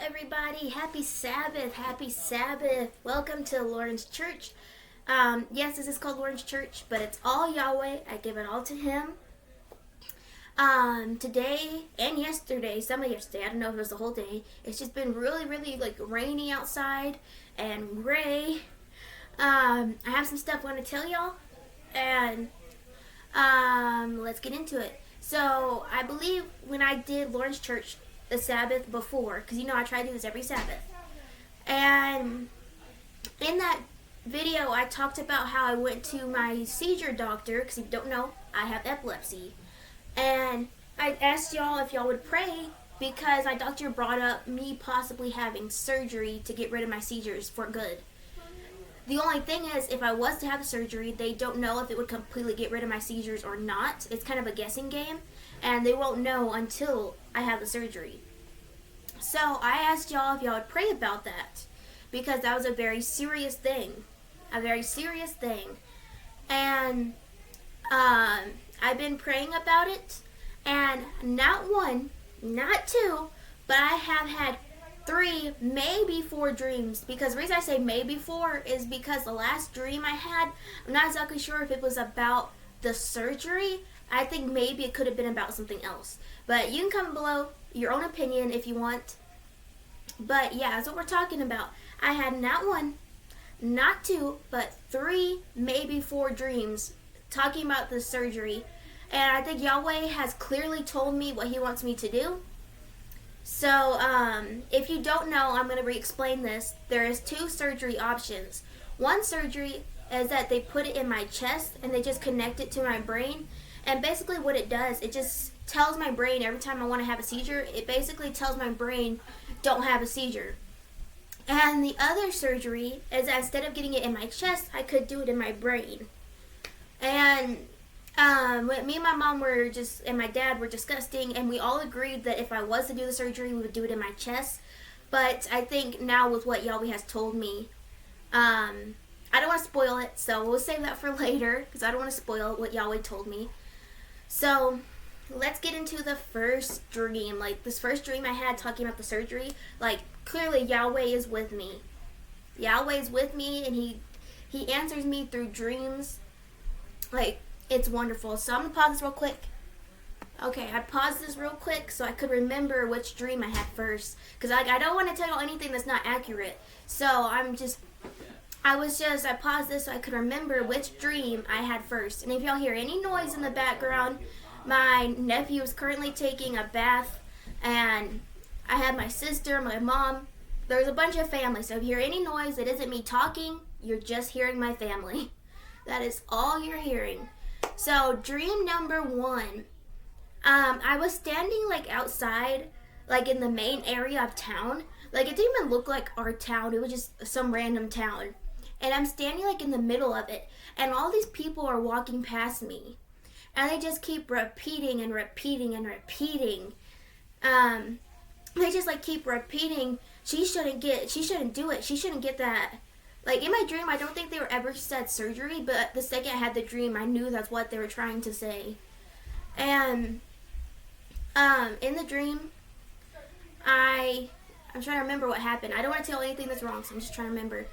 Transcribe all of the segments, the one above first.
everybody. Happy Sabbath. Happy Sabbath. Welcome to Lauryn's church. Yes, this is called Lauryn's church, but it's all Yahweh. I give it all to Him. Today and yesterday, some of yesterday, I don't know if it was the whole day, it's just been really like rainy outside and gray. I have some stuff I want to tell y'all, and let's get into it. So I believe when I did Lauryn's church the Sabbath before, because I try to do this every Sabbath, and in that video I talked about how I went to my seizure doctor, because if you don't know, I have epilepsy, and I asked y'all if y'all would pray because my doctor brought up me possibly having surgery to get rid of my seizures for good. The only thing is, if I was to have surgery, they don't know if it would completely get rid of my seizures or not. It's kind of a guessing game, and they won't know until I have the surgery. So I asked y'all if y'all would pray about that, because that was a very serious thing. And I've been praying about it, and not one, not two, but I have had 3, maybe 4 dreams. Because the reason I say maybe 4 is because the last dream I had, I'm not exactly sure if it was about the surgery. I think maybe it could have been about something else. But you can comment below your own opinion if you want. But yeah, that's what we're talking about. I had not 1, not 2, but 3, maybe 4 dreams talking about the surgery. And I think Yahweh has clearly told me what He wants me to do. So, if you don't know, I'm going to re-explain this. There is 2 surgery options. One surgery is that they put it in my chest and they just connect it to my brain. And basically what it does, it just tells my brain every time I want to have a seizure, it basically tells my brain, don't have a seizure. And the other surgery is that instead of getting it in my chest, I could do it in my brain. And me and my mom and my dad were discussing, and we all agreed that if I was to do the surgery, we would do it in my chest. But I think now with what Yahweh has told me, I don't want to spoil it, so we'll save that for later, because I don't want to spoil what Yahweh told me. So let's get into the first dream. Like, this first dream I had talking about the surgery, like, clearly Yahweh is with me. Yahweh is with me, and He answers me through dreams. Like, it's wonderful. So I'm going to pause this real quick. Okay, I paused this real quick so I could remember which dream I had first. Because I don't want to tell you anything that's not accurate. So I paused this so I could remember which dream I had first. And if y'all hear any noise in the background, my nephew is currently taking a bath. And I have my sister, my mom. There's a bunch of family. So if you hear any noise that isn't me talking, you're just hearing my family. That is all you're hearing. So dream number 1, I was standing like outside, like in the main area of town. Like, it didn't even look like our town, it was just some random town. And I'm standing like in the middle of it, and all these people are walking past me, and they just keep repeating and repeating and repeating. They just like keep repeating, she shouldn't do it, she shouldn't get that. Like, in my dream, I don't think they were ever said surgery, but the second I had the dream, I knew that's what they were trying to say. And, in the dream, I'm trying to remember what happened. I don't want to tell anything that's wrong, so I'm just trying to remember.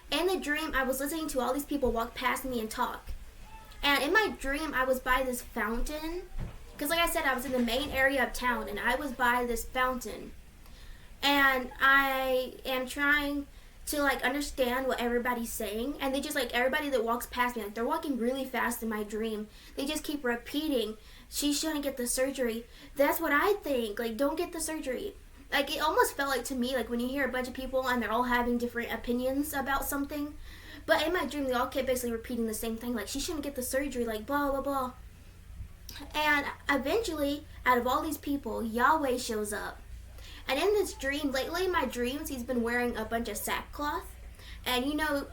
In the dream, I was listening to all these people walk past me and talk. And in my dream, I was by this fountain. Because, like I said, I was in the main area of town, and I was by this fountain. And I am trying to like understand what everybody's saying, and they just like, everybody that walks past me, like, they're walking really fast in my dream, they just keep repeating, she shouldn't get the surgery. That's what I think, like, don't get the surgery. Like, it almost felt like to me, like when you hear a bunch of people and they're all having different opinions about something, but in my dream they all kept basically repeating the same thing, like, she shouldn't get the surgery, like, blah blah blah. And eventually, out of all these people, Yahweh shows up. And in this dream, lately in my dreams, He's been wearing a bunch of sackcloth. And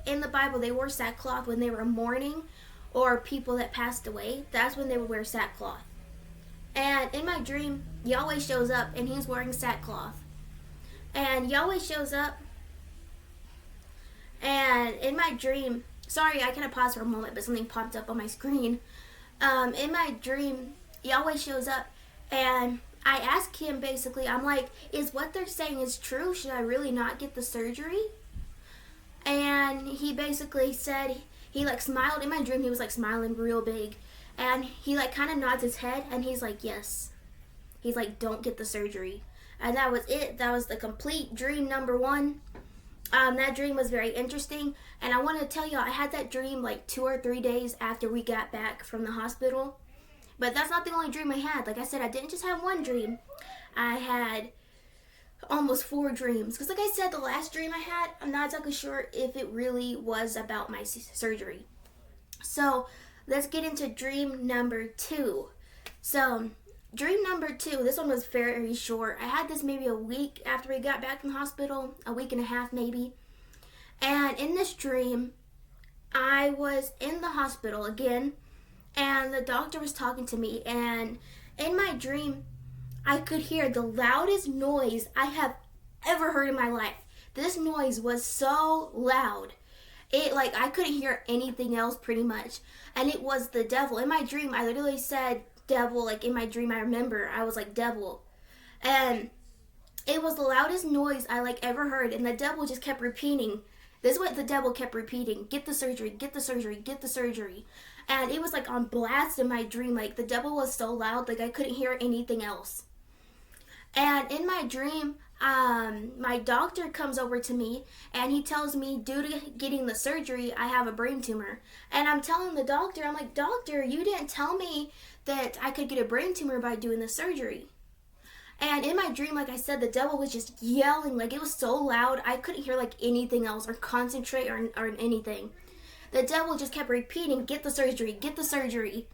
in the Bible, they wore sackcloth when they were mourning, or people that passed away. That's when they would wear sackcloth. And in my dream, Yahweh shows up, and He's wearing sackcloth. And Yahweh shows up, and in my dream, sorry, I kind of paused for a moment, but something popped up on my screen. In my dream, Yahweh shows up, and I asked him basically, I'm like, is what they're saying is true? Should I really not get the surgery? And he basically said, he like smiled. In my dream, he was like smiling real big. And he like kind of nods his head and he's like, yes. He's like, don't get the surgery. And that was it. That was the complete dream number one. That dream was very interesting. And I want to tell you, I had that dream like 2 or 3 days after we got back from the hospital. But that's not the only dream I had. Like I said, I didn't just have one dream. I had almost 4 dreams. Because like I said, the last dream I had, I'm not exactly sure if it really was about my surgery. So let's get into dream number 2. So dream number 2, this one was very short. I had this maybe a week after we got back from the hospital, a week and a half maybe. And in this dream, I was in the hospital again, and the doctor was talking to me, and in my dream, I could hear the loudest noise I have ever heard in my life. This noise was so loud. It like I couldn't hear anything else pretty much. And it was the devil. In my dream, I literally said devil. Like in my dream, I remember I was like devil. And it was the loudest noise I like ever heard. And the devil just kept repeating. This is what the devil kept repeating. Get the surgery, get the surgery, get the surgery. And it was like on blast in my dream. Like the devil was so loud, like I couldn't hear anything else. And in my dream, my doctor comes over to me and he tells me due to getting the surgery, I have a brain tumor. And I'm telling the doctor, I'm like, doctor, you didn't tell me that I could get a brain tumor by doing the surgery. And in my dream, like I said, the devil was just yelling, like it was so loud, I couldn't hear like anything else or concentrate or anything. The devil just kept repeating, get the surgery, get the surgery.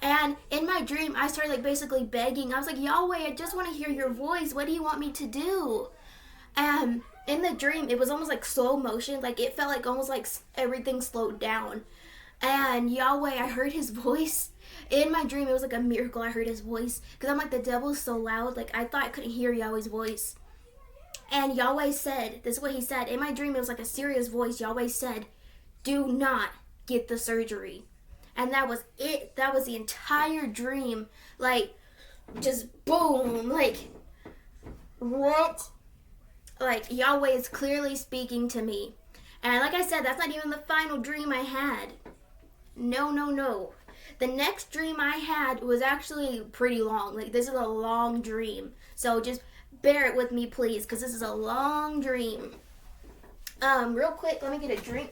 And in my dream, I started like basically begging. I was like, Yahweh, I just want to hear your voice. What do you want me to do? And in the dream, it was almost like slow motion. Like it felt like almost like everything slowed down. And Yahweh, I heard his voice. In my dream, it was like a miracle I heard his voice. Because I'm like, the devil's so loud. Like I thought I couldn't hear Yahweh's voice. And Yahweh said, this is what he said. In my dream, it was like a serious voice. Yahweh said, do not get the surgery. And that was it. That was the entire dream. Like, just boom. Like, what? Like, Yahweh is clearly speaking to me. And like I said, that's not even the final dream I had. No, no, no. The next dream I had was actually pretty long. Like, this is a long dream. So just bear it with me, please, because this is a long dream. Real quick, let me get a drink.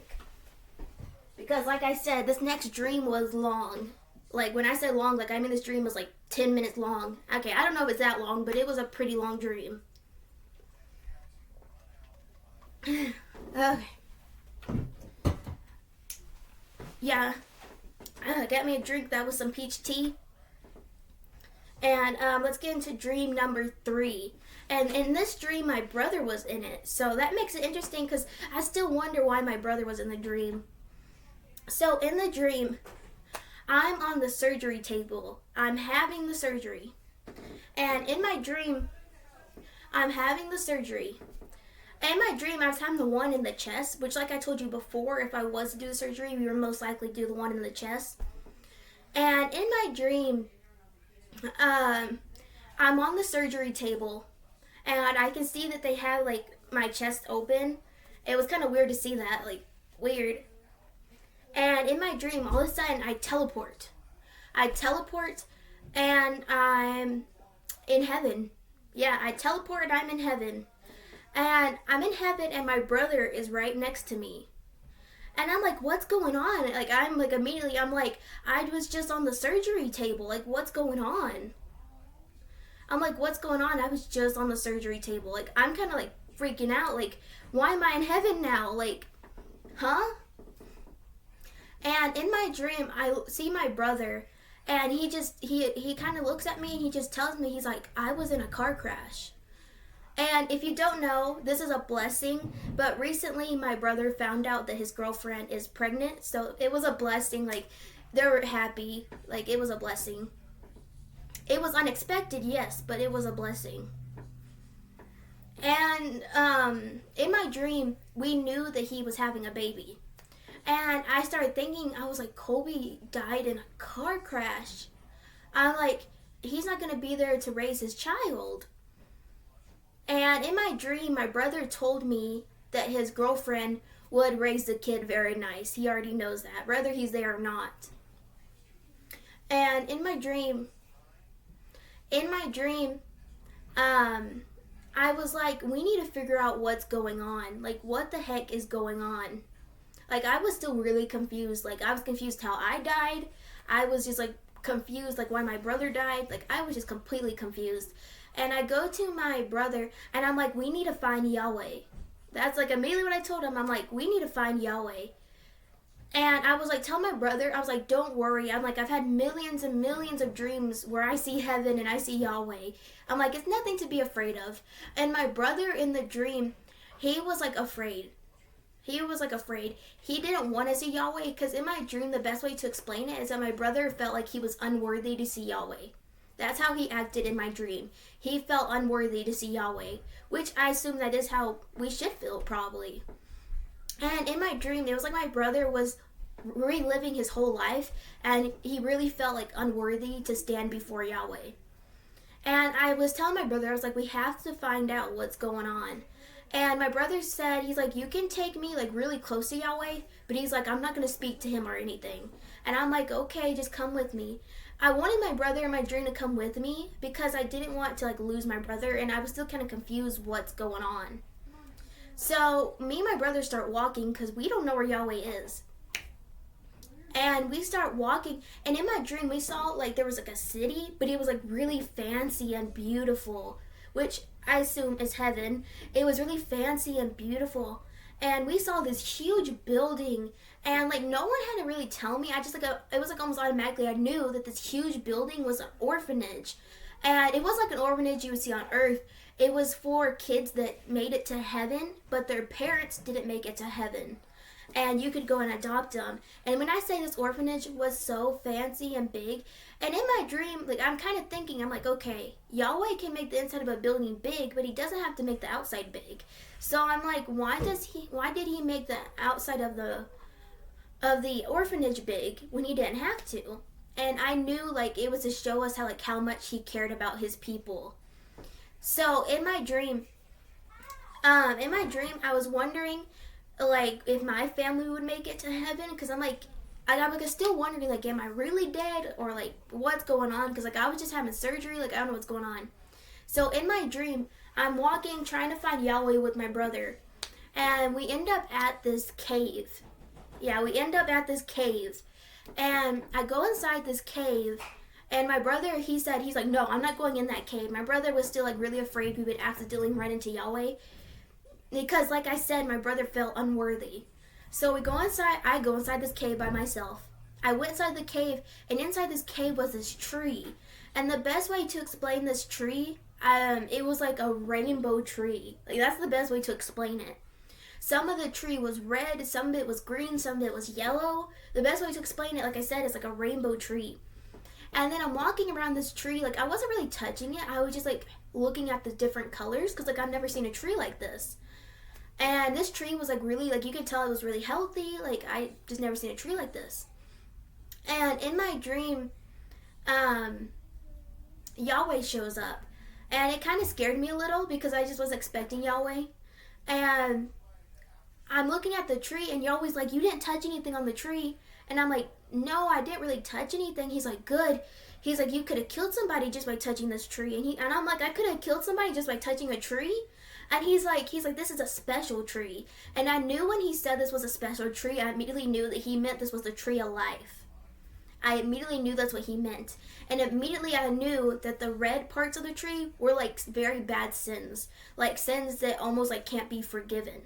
Because like I said, this next dream was long. Like when I said long, like I mean this dream was like 10 minutes long. Okay, I don't know if it's that long, but it was a pretty long dream. Okay. Yeah. Got me a drink. That was some peach tea. And let's get into dream number 3. And in this dream, my brother was in it. So that makes it interesting because I still wonder why my brother was in the dream. So in the dream, I'm on the surgery table. I'm having the surgery. And in my dream, I'm having the surgery. In my dream, I was having the one in the chest, which like I told you before, if I was to do the surgery, we would most likely do the one in the chest. And in my dream, I'm on the surgery table. And I can see that they have like my chest open. It was kind of weird to see that, like weird. And in my dream, all of a sudden, I teleport. And I'm in heaven. Yeah, I teleport and I'm in heaven. And I'm in heaven and my brother is right next to me. And I'm like, what's going on? Like, I'm like, immediately, I'm like, I was just on the surgery table. Like, what's going on? I'm like, what's going on? I was just on the surgery table. Like, I'm kind of like freaking out. Like, why am I in heaven now? Like, huh? And in my dream, I see my brother, and he kind of looks at me, and he just tells me, he's like, I was in a car crash. And if you don't know, this is a blessing, but recently my brother found out that his girlfriend is pregnant, so it was a blessing. Like, they were happy. Like, it was a blessing. It was unexpected, yes, but it was a blessing. And in my dream, we knew that he was having a baby. And I started thinking, I was like, Colby died in a car crash. I'm like, he's not going to be there to raise his child. And in my dream, my brother told me that his girlfriend would raise the kid very nice. He already knows that, whether he's there or not. And in my dream, I was like, we need to figure out what's going on. Like, what the heck is going on? Like, I was still really confused. Like, I was confused how I died. I was just, like, confused, like, why my brother died. Like, I was just completely confused. And I go to my brother, and I'm like, we need to find Yahweh. That's, like, immediately what I told him. I'm like, we need to find Yahweh. And I was like, tell my brother, I was like, don't worry. I'm like, I've had millions and millions of dreams where I see heaven and I see Yahweh. I'm like, it's nothing to be afraid of. And my brother in the dream, he was like afraid. He was like afraid. He didn't want to see Yahweh because in my dream, the best way to explain it is that my brother felt like he was unworthy to see Yahweh. That's how he acted in my dream. He felt unworthy to see Yahweh, which I assume that is how we should feel probably. And in my dream, it was like my brother was reliving his whole life, and he really felt like unworthy to stand before Yahweh. And I was telling my brother, I was like, we have to find out what's going on. And my brother said, he's like, you can take me like really close to Yahweh, but he's like, I'm not going to speak to him or anything. And I'm like, okay, just come with me. I wanted my brother in my dream to come with me because I didn't want to like lose my brother, and I was still kind of confused what's going on. So me and my brother start walking because we don't know where Yahweh is. And we start walking, and in my dream we saw like there was like a city, but it was like really fancy and beautiful, which I assume is heaven. It was really fancy and beautiful. And we saw this huge building, and like no one had to really tell me. I just it was like almost automatically I knew that this huge building was an orphanage. And it wasn't like an orphanage you would see on earth. It was for kids that made it to heaven, but their parents didn't make it to heaven. And you could go and adopt them. And when I say this orphanage was so fancy and big, and in my dream, like I'm kind of thinking, I'm like, okay, Yahweh can make the inside of a building big, but he doesn't have to make the outside big. So I'm like, why did he make the outside of the orphanage big when he didn't have to? And I knew like it was to show us how much he cared about his people. So in my dream, I was wondering, like, if my family would make it to heaven, because I'm still wondering, like, am I really dead, or like, what's going on? Because like I was just having surgery, like I don't know what's going on. So in my dream, I'm walking, trying to find Yahweh with my brother, and we end up at this cave. Yeah, we end up at this cave, and I go inside this cave. And my brother, he's like, no, I'm not going in that cave. My brother was still like really afraid we would accidentally run into Yahweh. Because like I said, my brother felt unworthy. So I go inside this cave by myself. I went inside the cave, and inside this cave was this tree. And the best way to explain this tree, it was like a rainbow tree. Like that's the best way to explain it. Some of the tree was red, some of it was green, some of it was yellow. The best way to explain it, like I said, is like a rainbow tree. And then I'm walking around this tree, like I wasn't really touching it. I was just like looking at the different colors because like I've never seen a tree like this. And this tree was like really, like you could tell it was really healthy. Like I just never seen a tree like this. And in my dream, Yahweh shows up. And it kind of scared me a little because I just was expecting Yahweh. And I'm looking at the tree, and Yahweh's like, you didn't touch anything on the tree. And I'm like, no, I didn't really touch anything. He's like, good. He's like, you could have killed somebody just by touching this tree. And I'm like, I could have killed somebody just by touching a tree? And he's like, this is a special tree. And I knew when he said this was a special tree, I immediately knew that he meant this was the tree of life. I immediately knew that's what he meant. And immediately I knew that the red parts of the tree were like very bad sins. Like sins that almost like can't be forgiven.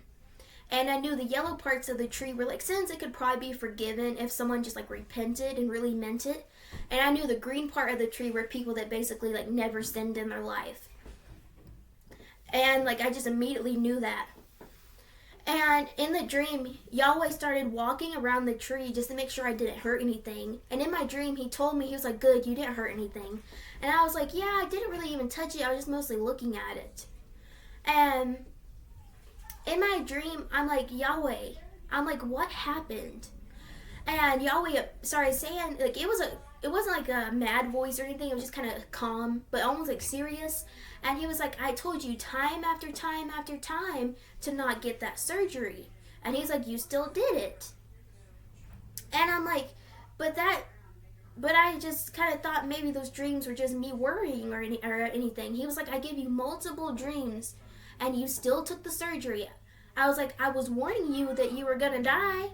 And I knew the yellow parts of the tree were like sins that could probably be forgiven if someone just like repented and really meant it. And I knew the green part of the tree were people that basically like never sinned in their life. And like I just immediately knew that. And in the dream, Yahweh started walking around the tree just to make sure I didn't hurt anything. And in my dream, he told me, he was like, good, you didn't hurt anything. And I was like, yeah, I didn't really even touch it. I was just mostly looking at it. And in my dream, I'm like, Yahweh, I'm like, what happened? And Yahweh started saying, like, it was it wasn't like a mad voice or anything. It was just kind of calm, but almost like serious. And he was like, I told you time after time after time to not get that surgery. And he's like, you still did it. And I'm like, but I just kind of thought maybe those dreams were just me worrying or anything. He was like, I gave you multiple dreams and you still took the surgery. I was like, I was warning you that you were going to die.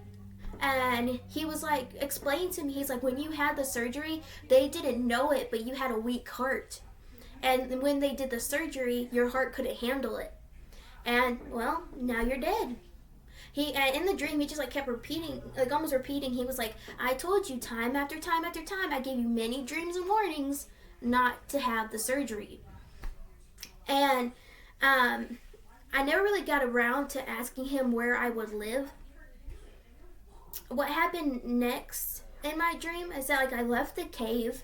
And he was like, explain to me, he's like, when you had the surgery, they didn't know it, but you had a weak heart. And when they did the surgery, your heart couldn't handle it. And, well, now you're dead. In the dream, he just like kept repeating, like almost repeating. He was like, I told you time after time after time. I gave you many dreams and warnings not to have the surgery. And I never really got around to asking him where I would live. What happened next in my dream is that like I left the cave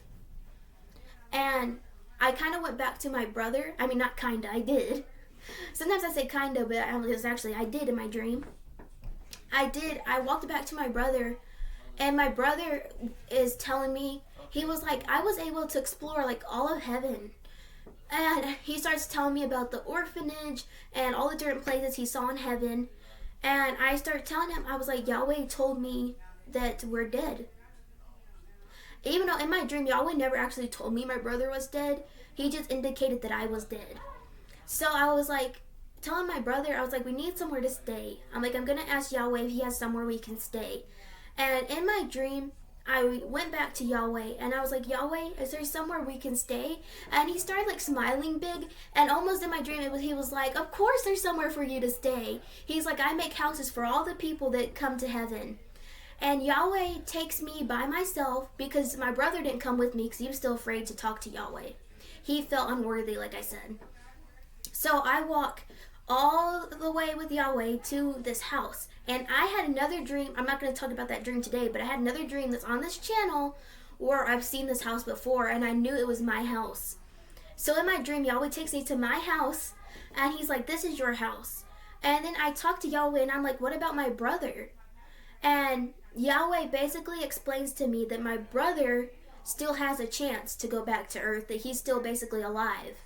and I kind of went back to my brother. I mean, not kinda, I did. Sometimes I say kinda, but it was actually I did in my dream. I walked back to my brother, and my brother is telling me, he was like, I was able to explore like all of heaven. And he starts telling me about the orphanage and all the different places he saw in heaven. And I start telling him, I was like, Yahweh told me that we're dead. Even though in my dream, Yahweh never actually told me my brother was dead. He just indicated that I was dead. So I was like, telling my brother, I was like, we need somewhere to stay. I'm like, I'm going to ask Yahweh if he has somewhere we can stay. And in my dream, I went back to Yahweh and I was like, Yahweh, is there somewhere we can stay? And he started like smiling big, and almost in my dream he was like, of course there's somewhere for you to stay. He's like, I make houses for all the people that come to heaven. And Yahweh takes me by myself because my brother didn't come with me because he was still afraid to talk to Yahweh. He felt unworthy, like I said. So I walk all the way with Yahweh to this house. And I had another dream. I'm not going to talk about that dream today, but I had another dream that's on this channel where I've seen this house before, and I knew it was my house. So in my dream, Yahweh takes me to my house, and he's like, this is your house. And then I talk to Yahweh, and I'm like, what about my brother? And Yahweh basically explains to me that my brother still has a chance to go back to earth, that he's still basically alive.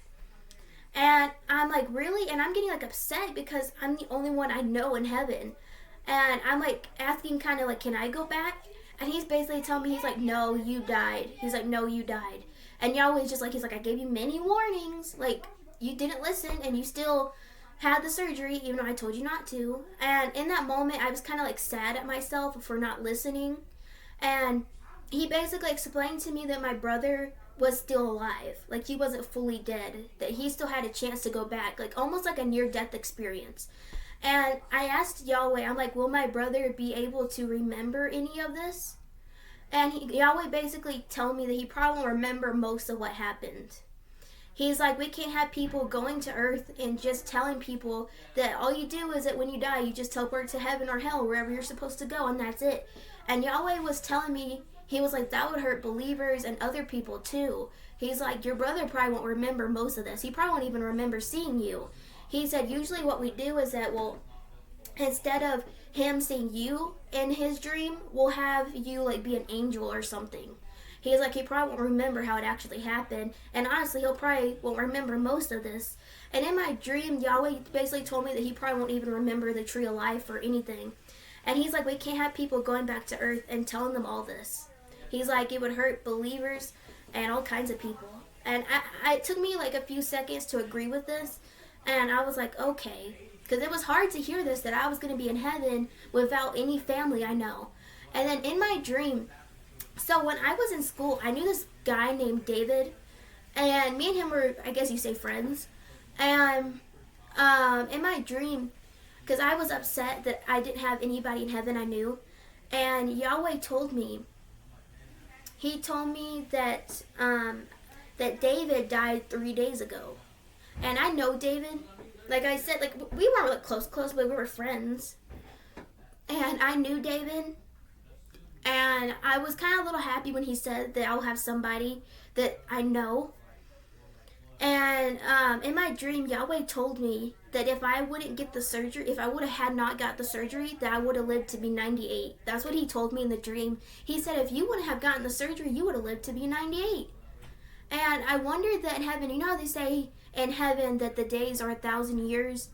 And I'm like, really? And I'm getting like upset because I'm the only one I know in heaven. And I'm like asking kind of like, can I go back? And he's basically telling me, he's like, no, you died. He's like, no, you died. And Yahweh's just like, he's like, I gave you many warnings. Like, you didn't listen and you still had the surgery even though I told you not to. And in that moment, I was kind of like sad at myself for not listening. And he basically explained to me that my brother was still alive. Like, he wasn't fully dead. That he still had a chance to go back. Like, almost like a near-death experience. And I asked Yahweh, I'm like, will my brother be able to remember any of this? And Yahweh basically told me that he probably won't remember most of what happened. He's like, we can't have people going to earth and just telling people that all you do is that when you die, you just teleport to heaven or hell, wherever you're supposed to go, and that's it. And Yahweh was telling me, he was like, that would hurt believers and other people too. He's like, your brother probably won't remember most of this. He probably won't even remember seeing you. He said, usually what we do is that, well, instead of him seeing you in his dream, we'll have you like be an angel or something. He's like, he probably won't remember how it actually happened. And honestly, he'll probably won't remember most of this. And in my dream, Yahweh basically told me that he probably won't even remember the tree of life or anything. And he's like, we can't have people going back to earth and telling them all this. He's like, it would hurt believers and all kinds of people. And it took me like a few seconds to agree with this. And I was like, okay. Because it was hard to hear this, that I was going to be in heaven without any family I know. And then in my dream, so when I was in school, I knew this guy named David. And me and him were, I guess you say, friends. And in my dream, because I was upset that I didn't have anybody in heaven I knew. And Yahweh told me, he told me that that David died 3 days ago. And I know David. Like I said, like we weren't like close, but we were friends. And I knew David. And I was kind of a little happy when he said that I'll have somebody that I know. And in my dream, Yahweh told me that if I wouldn't get the surgery, if I would have had not got the surgery, that I would have lived to be 98. That's what he told me in the dream. He said if you wouldn't have gotten the surgery, you would have lived to be 98. And I wondered that in heaven, you know how they say in heaven that the days are 1,000 years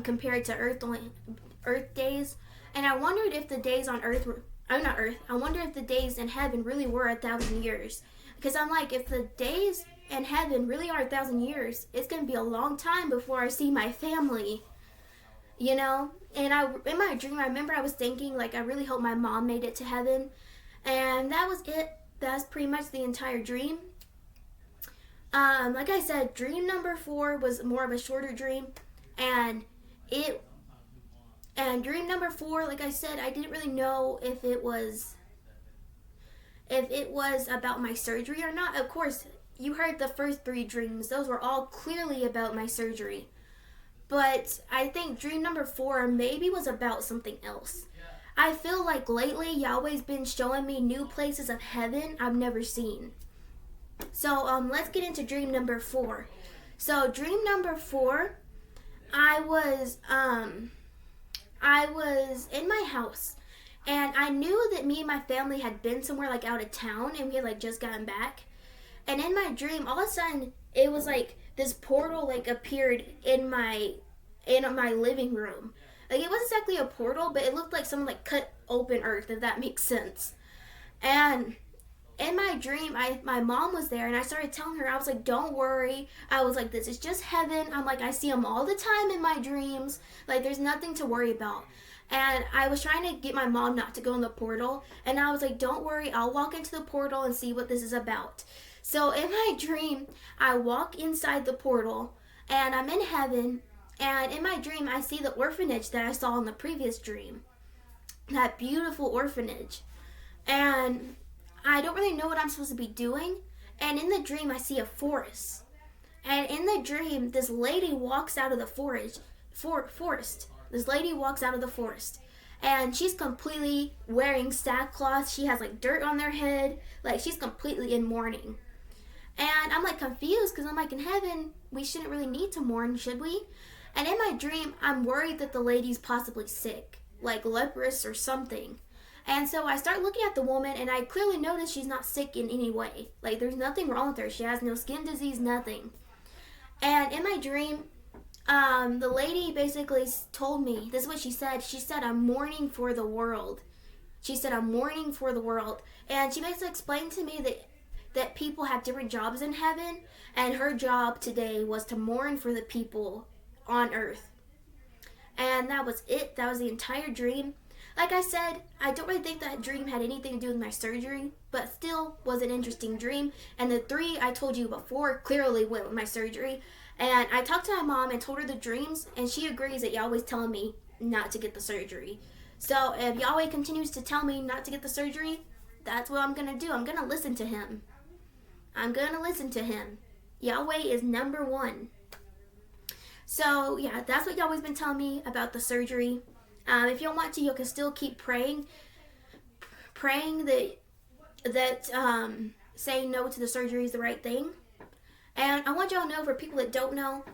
compared to Earth days? And I wondered if the days on Earth were, oh, not Earth, I wonder if the days in heaven really were 1,000 years. Because I'm like, if the days in heaven really are 1,000 years, it's going to be a long time before I see my family, you know? And in my dream, I remember I was thinking, like, I really hope my mom made it to heaven. And that was it. That's pretty much the entire dream. Like I said, dream number 4 was more of a shorter dream. And dream number 4, like I said, I didn't really know if it was about my surgery or not. Of course, you heard the first 3 dreams. Those were all clearly about my surgery. But I think dream number 4 maybe was about something else. I feel like lately Yahweh's been showing me new places of heaven I've never seen. So let's get into dream number 4. So dream number 4, I was in my house. And I knew that me and my family had been somewhere like out of town and we had like just gotten back. And in my dream, all of a sudden, it was like this portal like appeared in my living room. Like it wasn't exactly a portal, but it looked like someone like cut open earth, if that makes sense. And in my dream, my mom was there and I started telling her, I was like, don't worry. I was like, this is just heaven. I'm like, I see them all the time in my dreams. Like there's nothing to worry about. And I was trying to get my mom not to go in the portal. And I was like, don't worry, I'll walk into the portal and see what this is about. So in my dream, I walk inside the portal and I'm in heaven. And in my dream, I see the orphanage that I saw in the previous dream. That beautiful orphanage. And I don't really know what I'm supposed to be doing. And in the dream, I see a forest. And in the dream, this lady walks out of the forest. This lady walks out of the forest. And she's completely wearing sackcloth. She has like dirt on their head. Like she's completely in mourning. And I'm like confused because I'm like, in heaven, we shouldn't really need to mourn, should we? And in my dream, I'm worried that the lady's possibly sick, like leprous or something. And so I start looking at the woman and I clearly notice she's not sick in any way. Like there's nothing wrong with her. She has no skin disease, nothing. And in my dream, the lady basically told me, this is what she said. She said, I'm mourning for the world. She said, I'm mourning for the world. And she basically explained to me that people have different jobs in heaven. And her job today was to mourn for the people on earth. And that was it. That was the entire dream. Like I said, I don't really think that dream had anything to do with my surgery, but still was an interesting dream. And the 3 I told you before clearly went with my surgery. And I talked to my mom and told her the dreams, and she agrees that Yahweh's telling me not to get the surgery. So if Yahweh continues to tell me not to get the surgery, that's what I'm going to do. I'm going to listen to him. I'm going to listen to him. Yahweh is number 1. So yeah, that's what Yahweh's been telling me about the surgery. If you don't want to, you can still keep praying that saying no to the surgery is the right thing. And I want y'all to know, for people that don't know,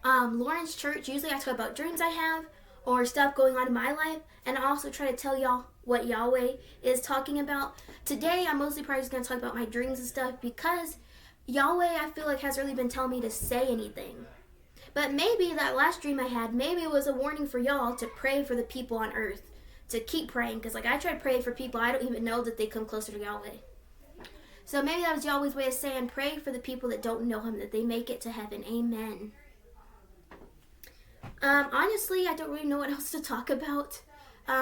Lauryn's church, usually I talk about dreams I have or stuff going on in my life, and I also try to tell y'all what Yahweh is talking about. Today, I'm mostly probably just going to talk about my dreams and stuff because Yahweh, I feel like, hasn't really been telling me to say anything. But maybe that last dream I had, maybe it was a warning for y'all to pray for the people on earth, to keep praying, because like I try to pray for people I don't even know that they come closer to Yahweh. So maybe that was Yahweh's way of saying, pray for the people that don't know him, that they make it to heaven. Amen. Honestly, I don't really know what else to talk about.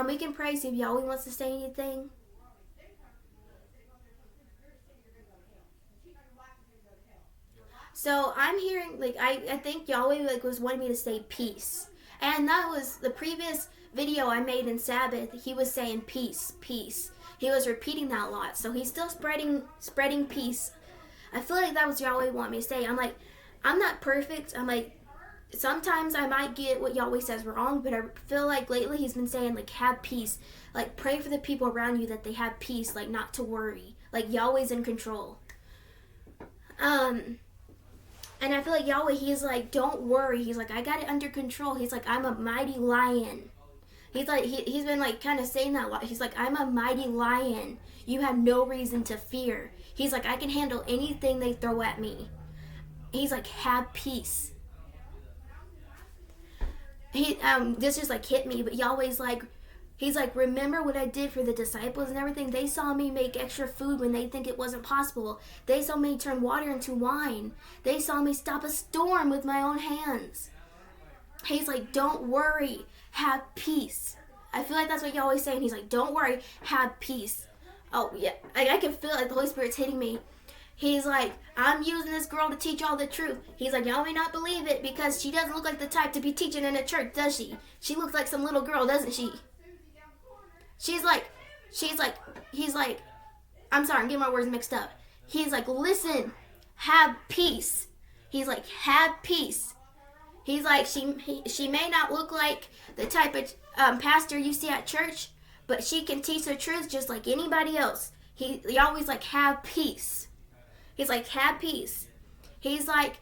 We can pray, see if Yahweh wants to say anything. So I'm hearing, like, I think Yahweh like was wanting me to say peace. And that was the previous video I made in Sabbath. He was saying peace, peace. He was repeating that a lot. So he's still spreading peace. I feel like that was Yahweh wanting me to say. I'm like, I'm not perfect. I'm like, sometimes I might get what Yahweh says wrong, but I feel like lately he's been saying, like, have peace. Like, pray for the people around you that they have peace, like, not to worry. Like, Yahweh's in control. And I feel like Yahweh, he's like, don't worry. He's like, I got it under control. He's like, I'm a mighty lion. He's like, he's been like kind of saying that a lot. He's like, I'm a mighty lion. You have no reason to fear. He's like, I can handle anything they throw at me. He's like, have peace. This just like hit me, but Yahweh's like, he's like, remember what I did for the disciples and everything? They saw me make extra food when they think it wasn't possible. They saw me turn water into wine. They saw me stop a storm with my own hands. He's like, don't worry, have peace. I feel like that's what Yahweh's saying. He's like, don't worry, have peace. Oh yeah, I can feel like the Holy Spirit's hitting me. He's like, I'm using this girl to teach y'all the truth. He's like, y'all may not believe it because she doesn't look like the type to be teaching in a church, does she? She looks like some little girl, doesn't she? He's like, I'm sorry, I'm getting my words mixed up. He's like, listen, have peace. He's like, have peace. He's like, she may not look like the type of pastor you see at church, but she can teach the truth just like anybody else. He always like, have peace. He's like, have peace. He's like,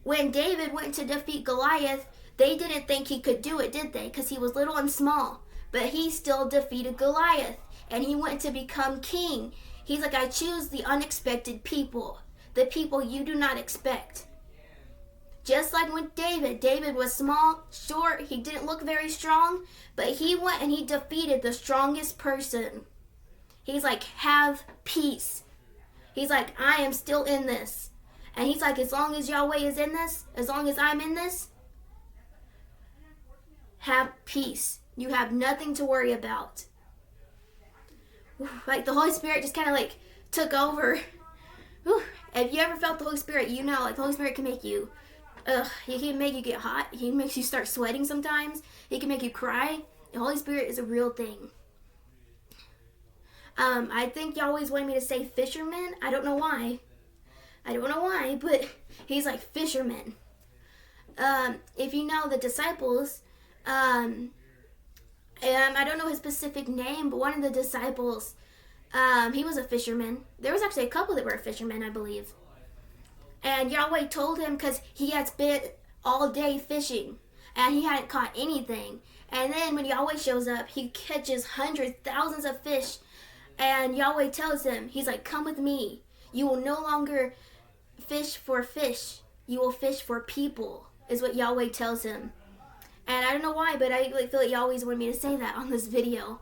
when David went to defeat Goliath, they didn't think he could do it, did they? Because he was little and small. But he still defeated Goliath. And he went to become king. He's like, I choose the unexpected people. The people you do not expect. Just like with David was small, short, he didn't look very strong. But he went and he defeated the strongest person. He's like, have peace. He's like, I am still in this. And he's like, as long as Yahweh is in this, as long as I'm in this, have peace. You have nothing to worry about. Like the Holy Spirit just kind of like took over. If you ever felt the Holy Spirit, you know, like the Holy Spirit can make you, he can make you get hot. He makes you start sweating sometimes. He can make you cry. The Holy Spirit is a real thing. I think you always wanted me to say fisherman. I don't know why, but he's like fisherman. If you know the disciples, I don't know his specific name, but one of the disciples, he was a fisherman. There was actually a couple that were fishermen, I believe. And Yahweh told him, because he had spent all day fishing, and he hadn't caught anything. And then when Yahweh shows up, he catches hundreds, thousands of fish. And Yahweh tells him, he's like, come with me. You will no longer fish for fish. You will fish for people, is what Yahweh tells him. And I don't know why, but I feel like Yahweh wanted me to say that on this video.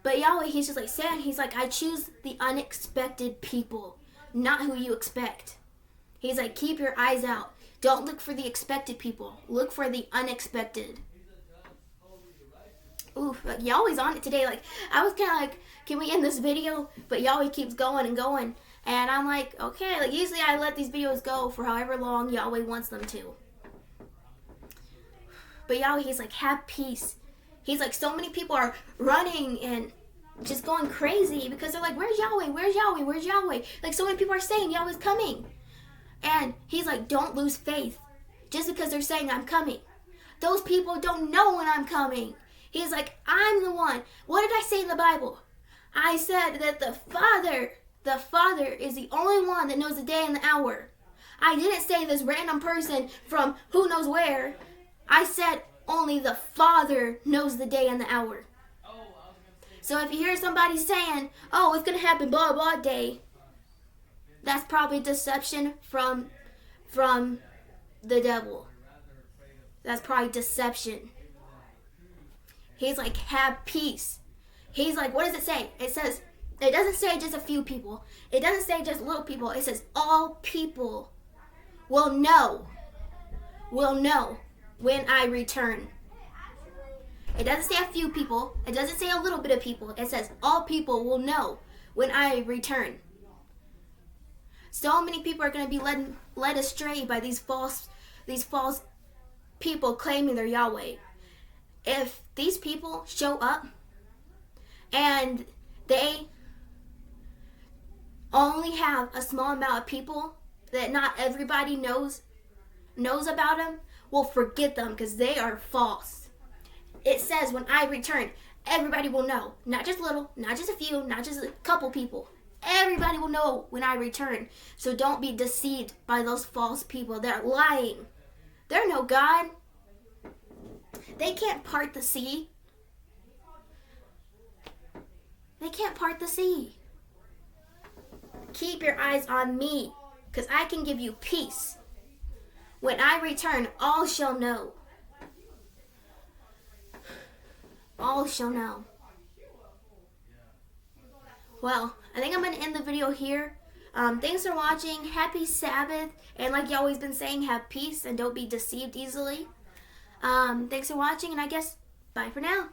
But Yahweh, he's just like saying, he's like, I choose the unexpected people, not who you expect. He's like, keep your eyes out. Don't look for the expected people. Look for the unexpected. Ooh, like Yahweh's on it today. Like, I was kind of like, can we end this video? But Yahweh keeps going and going. And I'm like, okay. Like, usually I let these videos go for however long Yahweh wants them to. But Yahweh, he's like, have peace. He's like, so many people are running and just going crazy because they're like, where's Yahweh? Where's Yahweh? Where's Yahweh? Like, so many people are saying Yahweh's coming. And he's like, don't lose faith just because they're saying I'm coming. Those people don't know when I'm coming. He's like, I'm the one. What did I say in the Bible? I said that the Father is the only one that knows the day and the hour. I didn't say this random person from who knows where. I said only the Father knows the day and the hour. So if you hear somebody saying, oh, it's going to happen blah, blah day, that's probably deception from the devil. That's probably deception. He's like, have peace. He's like, what does it say? It says, it doesn't say just a few people. It doesn't say just little people. It says all people will know when I return. It doesn't say a few people. It doesn't say a little bit of people. It says all people will know when I return. So many people are going to be led astray by these false people claiming they're Yahweh. If these people show up and they only have a small amount of people that not everybody knows about them, well, forget them because they are false. It says when I return, everybody will know. Not just little, not just a few, not just a couple people. Everybody will know when I return. So don't be deceived by those false people. They're lying. They're no God. They can't part the sea. They can't part the sea. Keep your eyes on me, because I can give you peace. When I return, all shall know. All shall know. Well, I think I'm going to end the video here. Thanks for watching. Happy Sabbath. And like you always been saying, have peace and don't be deceived easily. Thanks for watching, and I guess bye for now.